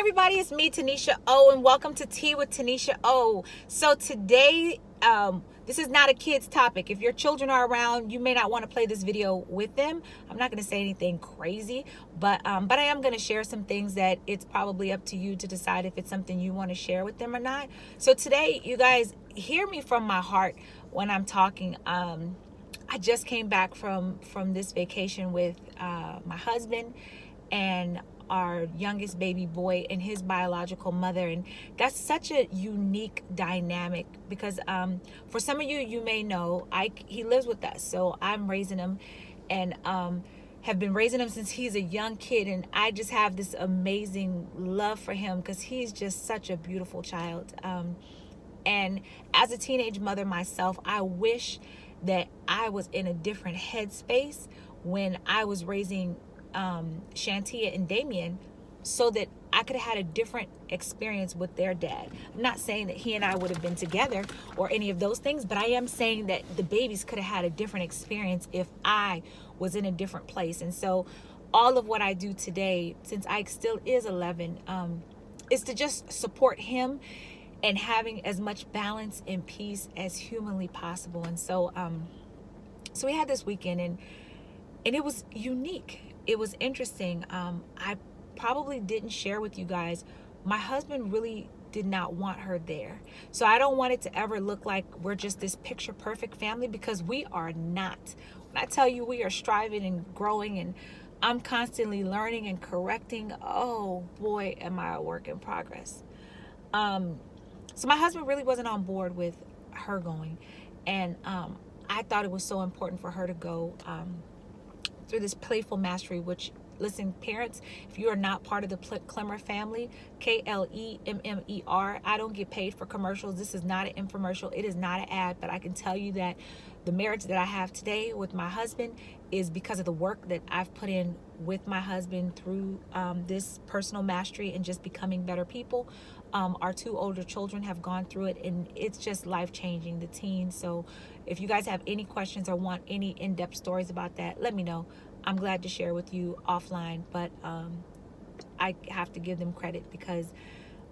everybody, it's me, Tuniscia O, and welcome to Tea with Tuniscia O. So today, this is not a kid's topic. If your children are around, you may not want to play this video with them. I'm not going to say anything crazy, but I am going to share some things that it's probably up to you to decide if it's something you want to share with them or not. So today, you guys, hear me from my heart when I'm talking. I just came back from this vacation with my husband and our youngest baby boy and his biological mother, and that's such a unique dynamic because for some of you may know he lives with us, so I'm raising him and have been raising him since he's a young kid, and I just have this amazing love for him because he's just such a beautiful child. And as a teenage mother myself, I wish that I was in a different headspace when I was raising Shantia and Damien, so that I could have had a different experience with their dad. I'm not saying that he and I would have been together or any of those things, but I am saying that the babies could have had a different experience if I was in a different place. And so all of what I do today, since Ike still is 11, is to just support him and having as much balance and peace as humanly possible. And so so we had this weekend, and it was unique. It was interesting. I probably didn't share with you guys, my husband really did not want her there. So I don't want it to ever look like we're just this picture perfect family, because we are not. When I tell you we are striving and growing, and I'm constantly learning and correcting, oh boy, am I a work in progress. So my husband really wasn't on board with her going. And I thought it was so important for her to go through this playful mastery, which, listen, parents, if you are not part of the Klemmer family, Klemmer, I don't get paid for commercials. This is not an infomercial. It is not an ad, but I can tell you that the marriage that I have today with my husband is because of the work that I've put in with my husband through this personal mastery and just becoming better people. Our two older children have gone through it, and it's just life-changing, the teens. So if you guys have any questions or want any in-depth stories about that, let me know. I'm glad to share with you offline, but I have to give them credit because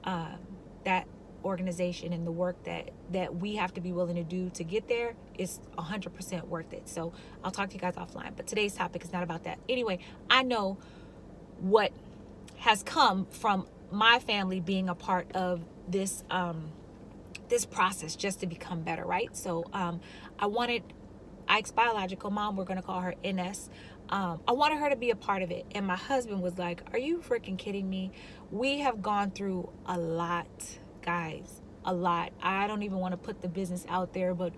that organization and the work that we have to be willing to do to get there is 100% worth it. So I'll talk to you guys offline, but today's topic is not about that. Anyway, I know what has come from my family being a part of this this process just to become better, right? So I wanted Ike's biological mom, we're going to call her NS, I wanted her to be a part of it. And my husband was like, are you freaking kidding me? We have gone through a lot, guys, a lot. I don't even want to put the business out there, but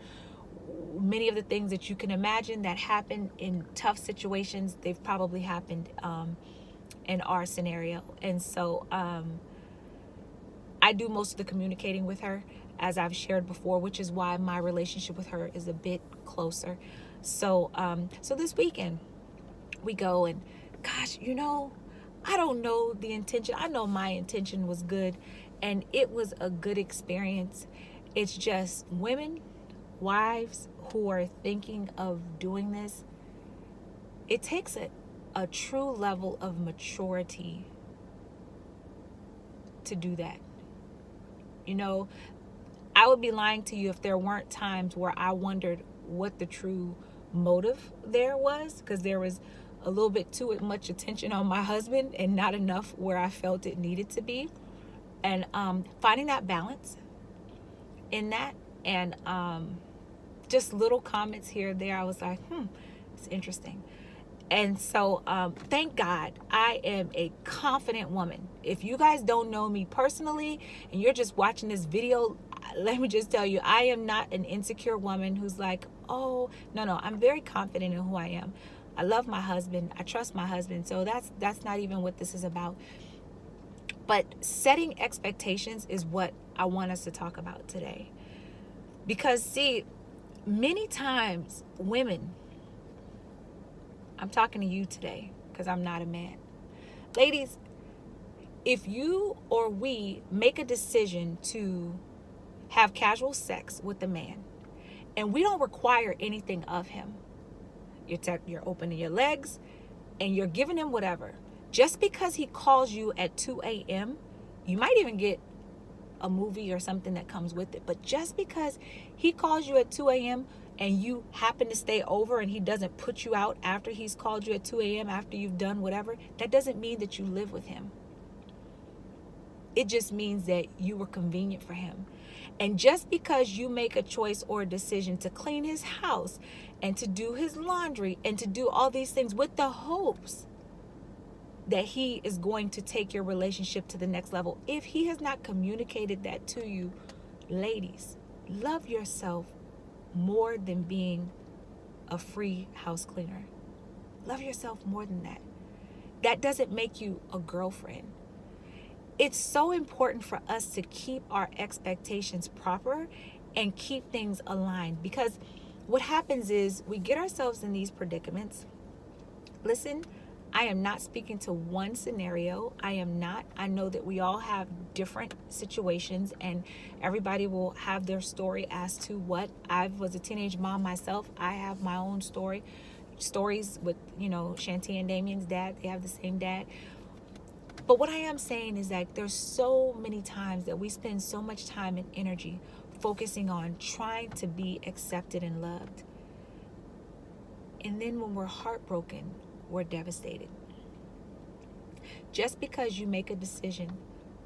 many of the things that you can imagine that happen in tough situations, they've probably happened in our scenario. And so I do most of the communicating with her, as I've shared before, which is why my relationship with her is a bit closer. So so this weekend we go, and gosh, I don't know the intention. I know my intention was good, and it was a good experience. It's just women, wives who are thinking of doing this, it takes a true level of maturity to do that. I would be lying to you if there weren't times where I wondered what the true motive there was, because there was a little bit too much attention on my husband and not enough where I felt it needed to be. And finding that balance in that, and just little comments here or there, I was like, it's interesting. And so thank God I am a confident woman. If you guys don't know me personally and you're just watching this video, let me just tell you, I am not an insecure woman who's like, oh, no, I'm very confident in who I am. I love my husband. I trust my husband. So that's not even what this is about. But setting expectations is what I want us to talk about today. Because, see, many times women, I'm talking to you today because I'm not a man. Ladies, if you or we make a decision to have casual sex with a man and we don't require anything of him, you're opening your legs and you're giving him whatever, just because he calls you at 2 a.m. You might even get a movie or something that comes with it. But just because he calls you at 2 a.m. and you happen to stay over and he doesn't put you out after he's called you at 2 a.m. after you've done whatever, that doesn't mean that you live with him. It just means that you were convenient for him. And just because you make a choice or a decision to clean his house and to do his laundry and to do all these things with the hopes that he is going to take your relationship to the next level, if he has not communicated that to you, ladies, love yourself more than being a free house cleaner. Love yourself more than that. That doesn't make you a girlfriend. It's so important for us to keep our expectations proper and keep things aligned, because what happens is we get ourselves in these predicaments. Listen, I am not speaking to one scenario. I am not. I know that we all have different situations and everybody will have their story as to what. I was a teenage mom myself. I have my own stories with, Shantia and Damien's dad. They have the same dad. But what I am saying is that there's so many times that we spend so much time and energy focusing on trying to be accepted and loved. And then when we're heartbroken, we're devastated. Just because you make a decision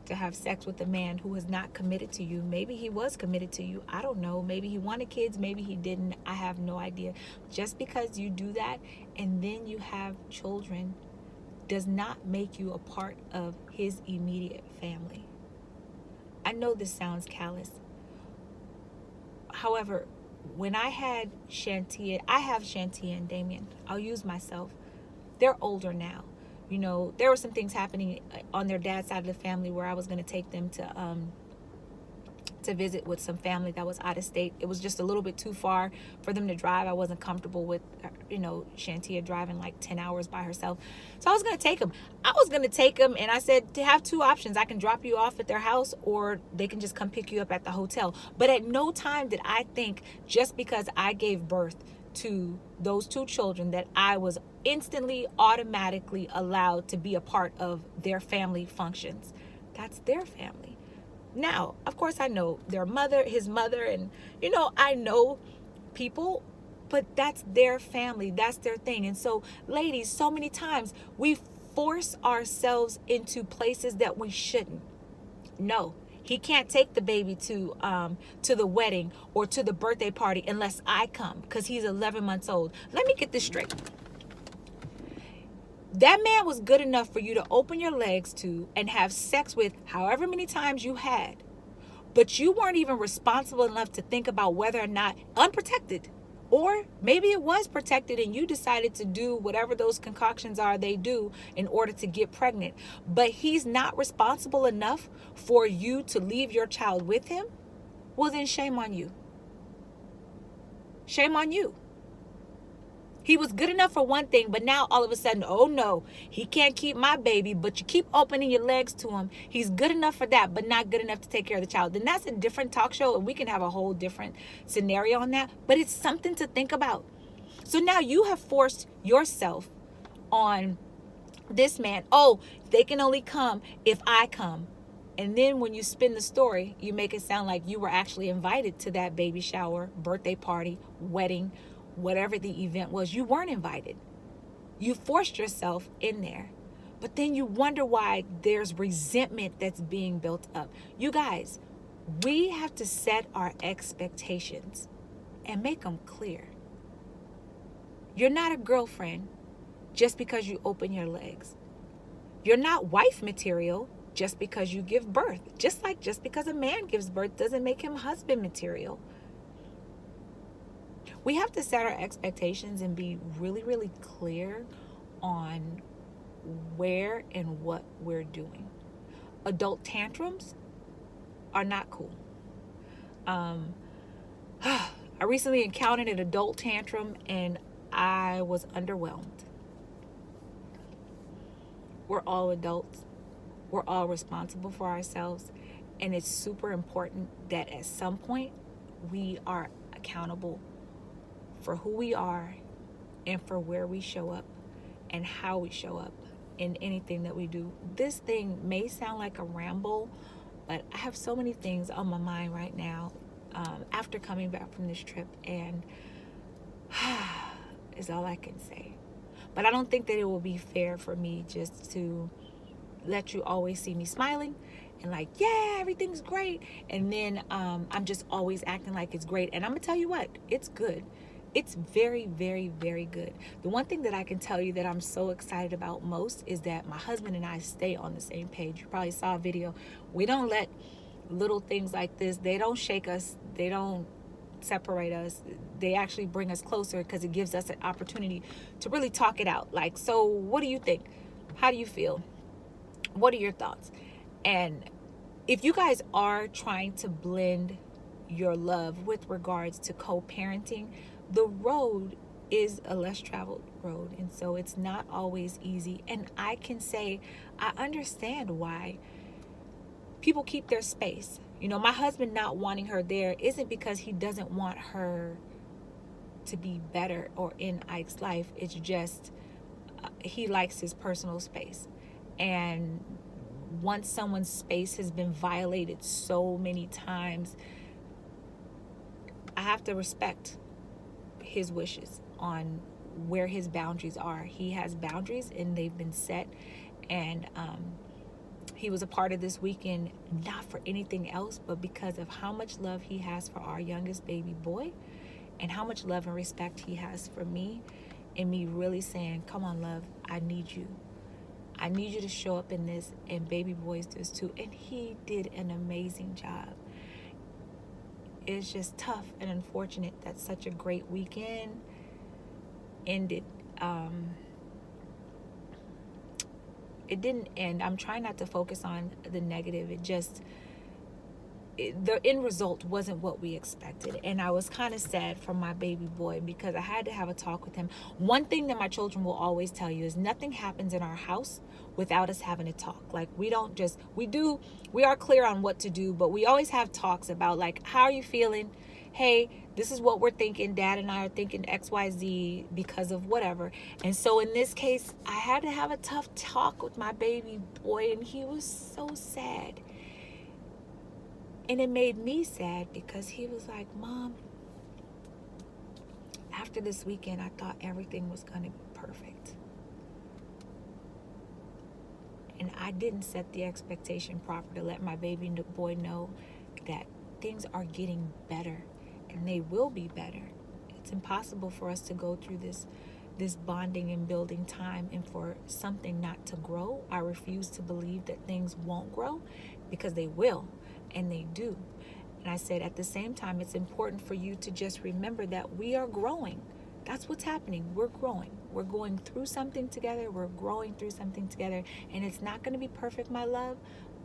to have sex with a man who is not committed to you, maybe he was committed to you, I don't know, maybe he wanted kids, maybe he didn't, I have no idea. Just because you do that and then you have children does not make you a part of his immediate family. I know this sounds callous. However, when I have Shantia and Damien. I'll use myself. They're older now. There were some things happening on their dad's side of the family where I was going to take them to visit with some family that was out of state. It was just a little bit too far for them to drive. I wasn't comfortable with, Shantia driving like 10 hours by herself. So I was going to take them. And I said, to have two options. I can drop you off at their house or they can just come pick you up at the hotel. But at no time did I think just because I gave birth to those two children that I was instantly, automatically allowed to be a part of their family functions. That's their family. Now, of course, I know his mother, and, I know people, but that's their family. That's their thing. And so, ladies, so many times we force ourselves into places that we shouldn't. No, he can't take the baby to the wedding or to the birthday party unless I come because he's 11 months old. Let me get this straight. That man was good enough for you to open your legs to and have sex with however many times you had. But you weren't even responsible enough to think about whether or not unprotected. Or maybe it was protected and you decided to do whatever those concoctions are they do in order to get pregnant. But he's not responsible enough for you to leave your child with him. Well, then shame on you. Shame on you. He was good enough for one thing, but now all of a sudden, oh no, he can't keep my baby, but you keep opening your legs to him. He's good enough for that, but not good enough to take care of the child. Then that's a different talk show, and we can have a whole different scenario on that, but it's something to think about. So now you have forced yourself on this man. Oh, they can only come if I come. And then when you spin the story, you make it sound like you were actually invited to that baby shower, birthday party, wedding, whatever the event was. You weren't invited. You forced yourself in there. But then you wonder why there's resentment that's being built up. You guys, we have to set our expectations and make them clear. You're not a girlfriend just because you open your legs. You're not wife material just because you give birth. Just because a man gives birth doesn't make him husband material. We have to set our expectations and be really, really clear on where and what we're doing. Adult tantrums are not cool. I recently encountered an adult tantrum and I was underwhelmed. We're all adults. We're all responsible for ourselves. And it's super important that at some point we are accountable for who we are and for where we show up and how we show up. in anything that we do. This thing may sound like a ramble, but I have so many things on my mind right now after coming back from this trip, and is all I can say. But I don't think that it will be fair for me just to let you always see me smiling and like, yeah, everything's great, and then I'm just always acting like it's great. And I'm gonna tell you what, it's good. It's very, very, very good. The one thing that I can tell you that I'm so excited about most is that my husband and I stay on the same page. You probably saw a video. We don't let little things like this, they don't shake us, they don't separate us. They actually bring us closer because it gives us an opportunity to really talk it out. Like, so what do you think? How do you feel? What are your thoughts? And if you guys are trying to blend your love with regards to co-parenting, the road is a less traveled road, and so it's not always easy. And I can say I understand why people keep their space. You know, my husband not wanting her there isn't because he doesn't want her to be better or in Ike's life. It's just he likes his personal space. And once someone's space has been violated so many times, I have to respect his wishes on where his boundaries are. He has boundaries and they've been set, and he was a part of this weekend not for anything else but because of how much love he has for our youngest baby boy and how much love and respect he has for me, and me really saying, come on, love, I need you to show up in this, and baby boys does too. And he did an amazing job. It's just tough and unfortunate that such a great weekend ended. It didn't end. I'm trying not to focus on the negative. The end result wasn't what we expected. And I was kind of sad for my baby boy because I had to have a talk with him. One thing that my children will always tell you is nothing happens in our house without us having a talk. Like, we are clear on what to do, but we always have talks about, like, how are you feeling? Hey, this is what we're thinking. Dad and I are thinking XYZ because of whatever. And so in this case, I had to have a tough talk with my baby boy, and he was so sad. And it made me sad because he was like, Mom, after this weekend, I thought everything was going to be perfect. And I didn't set the expectation proper to let my baby boy know that things are getting better, and they will be better. It's impossible for us to go through this bonding and building time and for something not to grow. I refuse to believe that things won't grow, because they will, and they do. And I said, at the same time, it's important for you to just remember that we are growing. That's what's happening. We're growing. We're going through something together. We're growing through something together. And it's not going to be perfect, my love,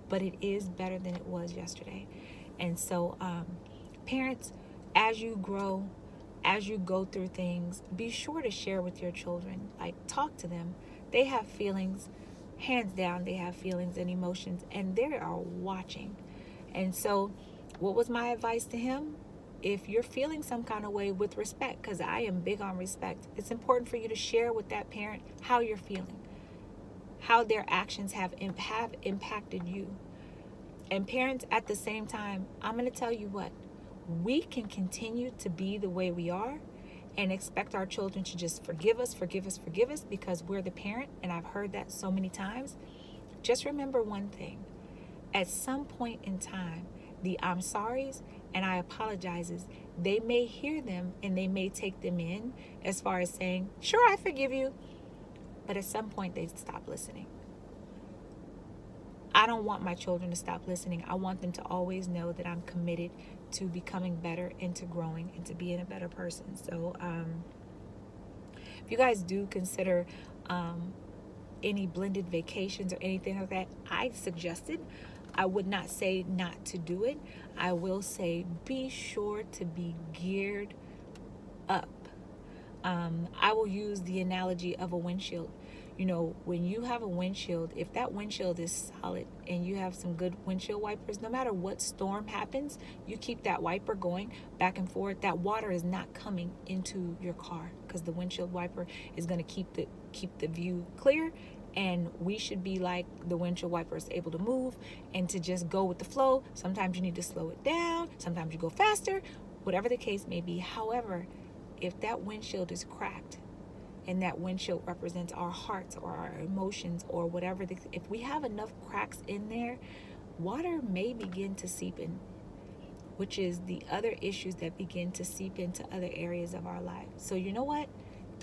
but it is better than it was yesterday. And so, parents, as you grow, as you go through things, be sure to share with your children. Like, talk to them. They have feelings. Hands down, they have feelings and emotions, and they are watching. And so, what was my advice to him? If you're feeling some kind of way, with respect, because I am big on respect, it's important for you to share with that parent how you're feeling, how their actions have impacted you. And parents, at the same time, I'm going to tell you what, we can continue to be the way we are and expect our children to just forgive us because we're the parent, and I've heard that so many times. Just remember one thing. At some point in time, the I'm sorries and I apologizes, they may hear them and they may take them in as far as saying, sure, I forgive you. But at some point, they stop listening. I don't want my children to stop listening. I want them to always know that I'm committed to becoming better and to growing and to being a better person. So if you guys do consider any blended vacations or anything like that, I suggested, I would not say not to do it. I will say be sure to be geared up. I will use the analogy of a windshield. You know, when you have a windshield, if that windshield is solid and you have some good windshield wipers, no matter what storm happens, you keep that wiper going back and forth. That water is not coming into your car because the windshield wiper is going to keep the view clear And we should be like the windshield wipers, able to move and to just go with the flow. Sometimes you need to slow it down, sometimes you go faster, whatever the case may be. However, if that windshield is cracked, and that windshield represents our hearts or our emotions or whatever, if we have enough cracks in there, water may begin to seep in, which is the other issues that begin to seep into other areas of our life. So you know what?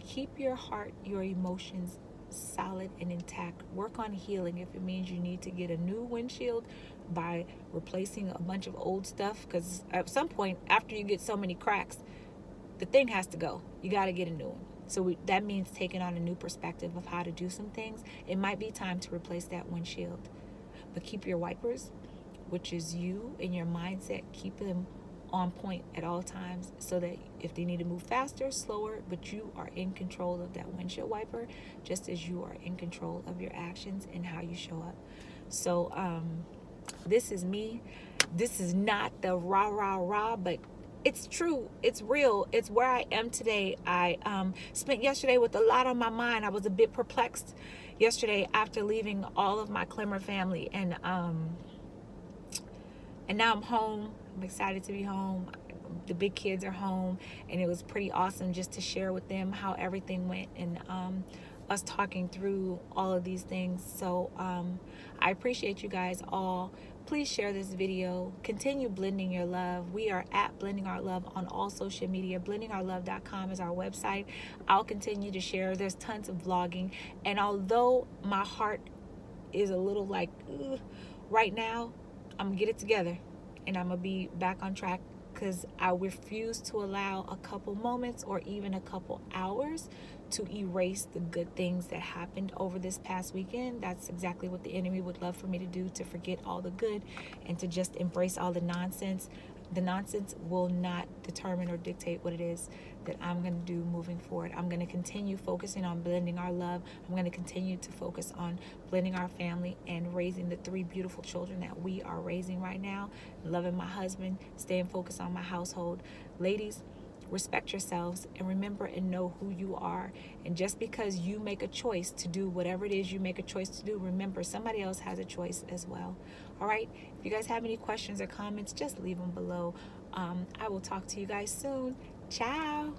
Keep your heart, your emotions solid and intact. Work on healing if it means you need to get a new windshield by replacing a bunch of old stuff, because at some point after you get so many cracks, the thing has to go. You got to get a new one. So that means taking on a new perspective of how to do some things. It might be time to replace that windshield, but keep your wipers, which is you and your mindset, keep them on point at all times, so that if they need to move faster, slower, but you are in control of that windshield wiper, just as you are in control of your actions and how you show up. So this is me. This is not the rah rah rah, but it's true, it's real, it's where I am today. I spent yesterday with a lot on my mind. I was a bit perplexed yesterday after leaving all of my Clemmer family, and now I'm home. I'm excited to be home. The big kids are home, and it was pretty awesome just to share with them how everything went, and us talking through all of these things. So I appreciate you guys all. Please share this video. Continue blending your love. We are at Blending Our Love on all social media. blendingourlove.com is our website. I'll continue to share. There's tons of vlogging, and although my heart is a little like right now, I'm gonna get it together and I'm gonna be back on track, because I refuse to allow a couple moments or even a couple hours to erase the good things that happened over this past weekend. That's exactly what the enemy would love for me to do, to forget all the good and to just embrace all the nonsense. The nonsense will not determine or dictate what it is that I'm going to do moving forward. I'm going to continue focusing on blending our love. I'm going to continue to focus on blending our family and raising the 3 beautiful children that we are raising right now, loving my husband, staying focused on my household. Ladies, respect yourselves and remember and know who you are. And just because you make a choice to do whatever it is you make a choice to do, remember somebody else has a choice as well. All right, if you guys have any questions or comments, just leave them below. I will talk to you guys soon. Ciao.